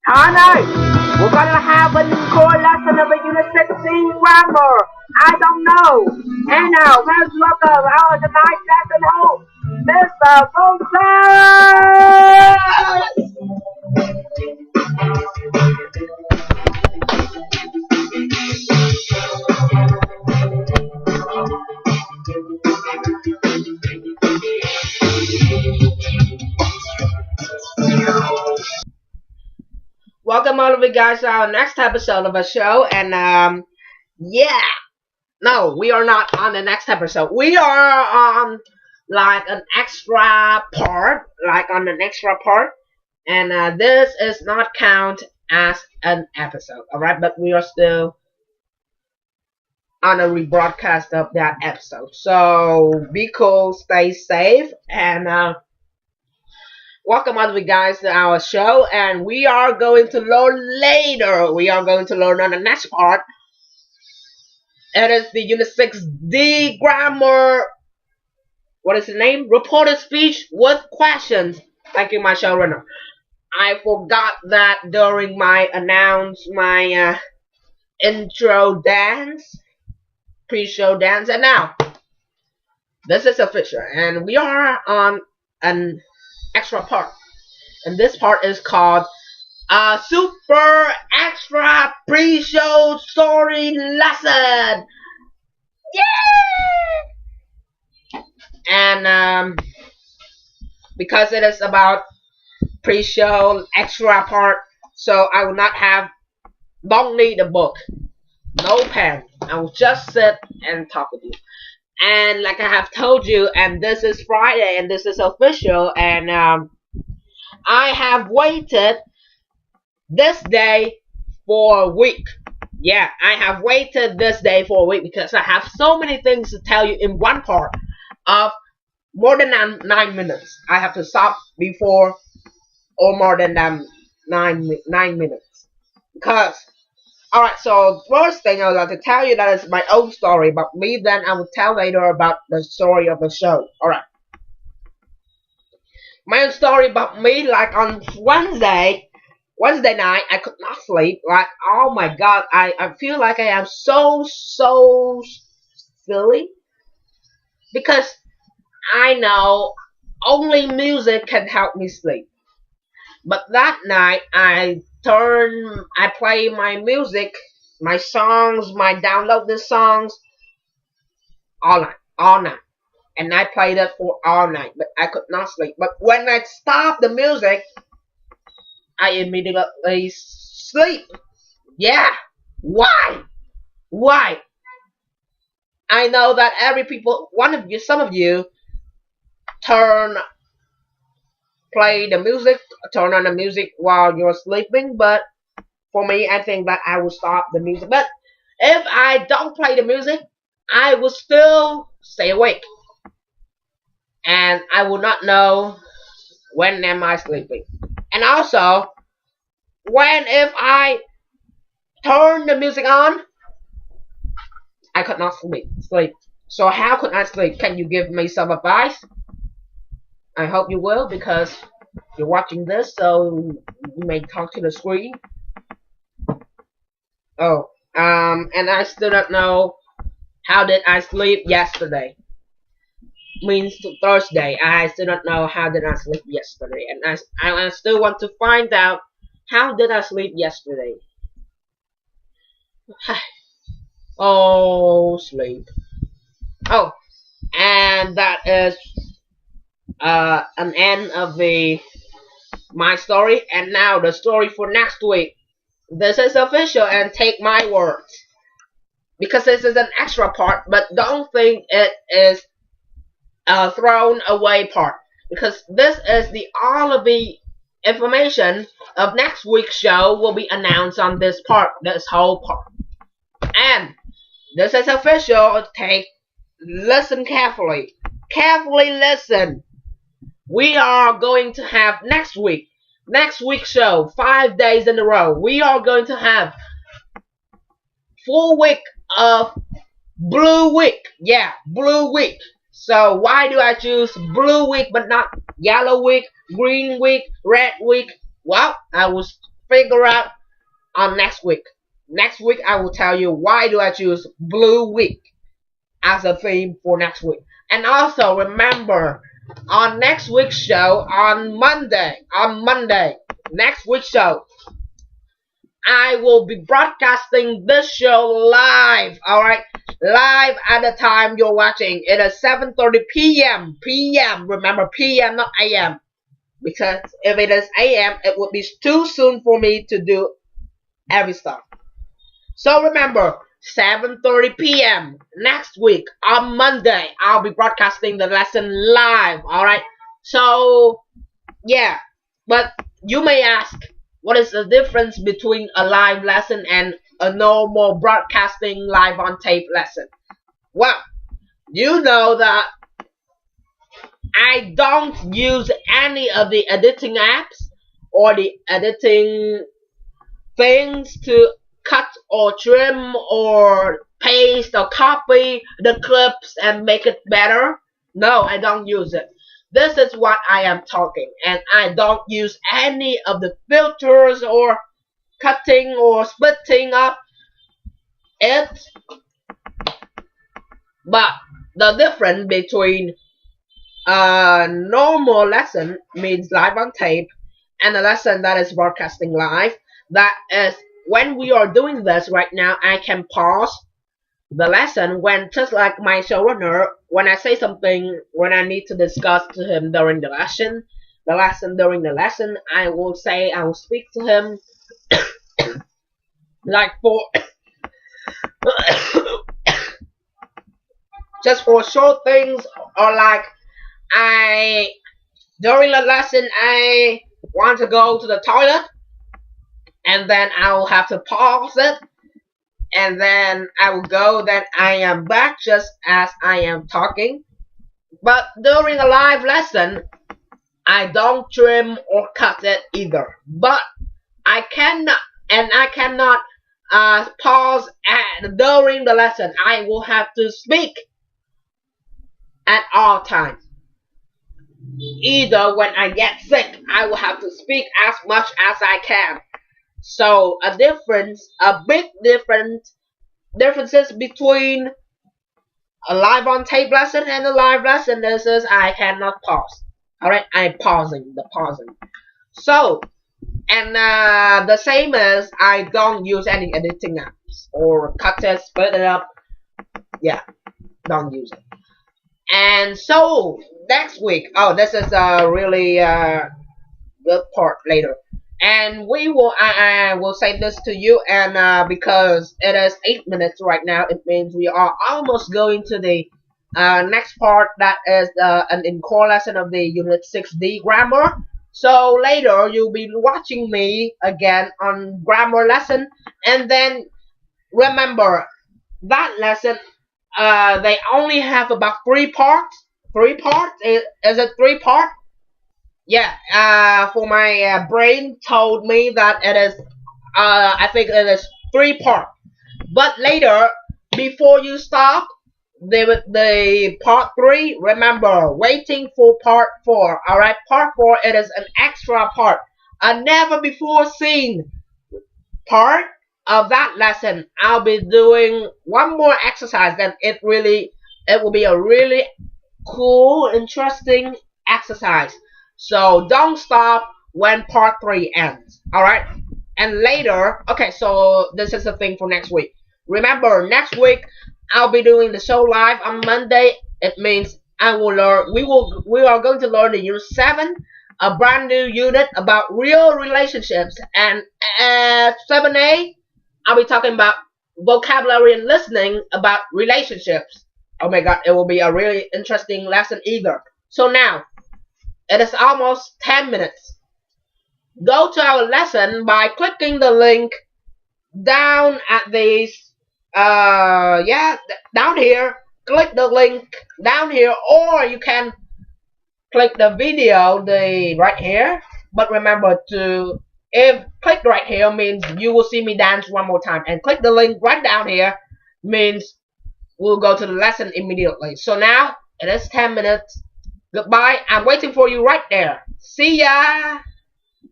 Con ơi, we're gonna have a core lesson of a unit 16 grammar. I don't know. And now, let's welcome our tonight's lesson host, Mr. Phú Welcome all of you guys to our next episode of our show, and no, we are not on the next episode. We are on like an extra part, and this is not count as an episode, alright? But we are still on a rebroadcast of that episode. So be cool, stay safe, and welcome all of you guys to our show, and we are going to learn later. We are going to learn on the next part. It is the Unit 6D grammar. What is the name? Reported speech with questions. Thank you, my showrunner. I forgot that during my intro dance, pre-show dance, and now this is official, and we are on an extra part, and this part is called a super extra pre-show story lesson. Yeah! And because it is about pre-show extra part, so I will not don't need a book, no pen. I will just sit and talk with you. And like I have told you, and this is Friday, and this is official, and I have waited this day for a week. Yeah, I have waited this day for a week because I have so many things to tell you in one part of more than 9 minutes. I have to stop before or more than 9 minutes. Because, alright, so first thing I would like to tell you that is my own story about me, then I will tell later about the story of the show. Alright. My own story about me, like on Wednesday night, I could not sleep. Like, oh my god, I feel like I am so silly. Because I know only music can help me sleep. But that night, I play my music, my songs, my downloaded songs all night. And I played it for all night, but I could not sleep. But when I stopped the music, I immediately sleep. Yeah. Why? I know that some of you play the music, turn on the music while you're sleeping, but for me, I think that I will stop the music. But if I don't play the music, I will still stay awake. And I will not know when am I sleeping. And also, if I turn the music on, I could not sleep. So how could I sleep? Can you give me some advice? I hope you will, because you're watching this, so you may talk to the screen. Oh, and I still don't know how did I sleep yesterday. Means Thursday. I still don't know how did I sleep yesterday, and I still want to find out how did I sleep yesterday. Oh, sleep. Oh, and that is an end of my story, and now the story for next week. This is official, and take my words, because this is an extra part, but don't think it is a thrown away part, because this is all of the information of next week's show will be announced on this whole part. And this is official. Listen carefully. Carefully listen. We are going to have next week's show, 5 days in a row. We are going to have full week of blue week. Yeah, blue week. So why do I choose blue week but not yellow week, green week, red week? Well, I will figure out on next week. Next week I will tell you why do I choose Blue Week as a theme for next week. And also remember, on next week's show, on Monday, next week's show, I will be broadcasting this show live, alright? Live at the time you're watching. It is 7:30 p.m. Remember, p.m. not a.m. Because if it is a.m., it would be too soon for me to do every stuff. So remember, 7:30 p.m. next week on Monday, I'll be broadcasting the lesson live, alright? So, yeah. But you may ask, what is the difference between a live lesson and a normal broadcasting live on tape lesson? Well, you know that I don't use any of the editing apps or the editing things to cut or trim or paste or copy the clips and make it better. No, I don't use it. This is what I am talking, and I don't use any of the filters or cutting or splitting up it. But the difference between a normal lesson means live on tape and a lesson that is broadcasting live, that is, when we are doing this right now, I can pause the lesson when, just like my showrunner, when I say something, when I need to discuss to him during the lesson, during the lesson, I will speak to him like for just for short things, or like during the lesson I want to go to the toilet, and then I will have to pause it, and then I will go, then I am back just as I am talking. But during a live lesson, I don't trim or cut it either. But I cannot pause during the lesson. I will have to speak at all times. Either when I get sick, I will have to speak as much as I can. So big differences between a live on tape lesson and a live lesson is I cannot pause. Alright, I'm pausing. So, and the same as I don't use any editing apps or cut it, split it up. Yeah, don't use it. And so next week, this is a really good part later. And I will say this to you, and because it is 8 minutes right now, it means we are almost going to the next part, that is an encore lesson of the Unit 6D grammar. So later you'll be watching me again on grammar lesson, and then remember that lesson they only have about 3 parts. 3 parts? Is it 3 parts? Yeah, for my brain told me that it is, I think it is 3 parts. But later, before you stop the part 3, remember, waiting for part 4. Alright, part 4, it is an extra part, a never before seen part of that lesson. I'll be doing one more exercise, then it will be a really cool, interesting exercise. So don't stop when part 3 ends. Alright? And later, okay, so this is the thing for next week. Remember, next week I'll be doing the show live on Monday. It means we are going to learn the Unit 7, a brand new unit about real relationships. And at 7A, I'll be talking about vocabulary and listening about relationships. Oh my god, it will be a really interesting lesson either. So now, it is almost 10 minutes. Go to our lesson by clicking the link down at this, down here. Click the link down here, or you can click the video right here. But remember if click right here means you will see me dance one more time, and click the link right down here means we'll go to the lesson immediately. So now it is 10 minutes. Goodbye. I'm waiting for you right there. See ya.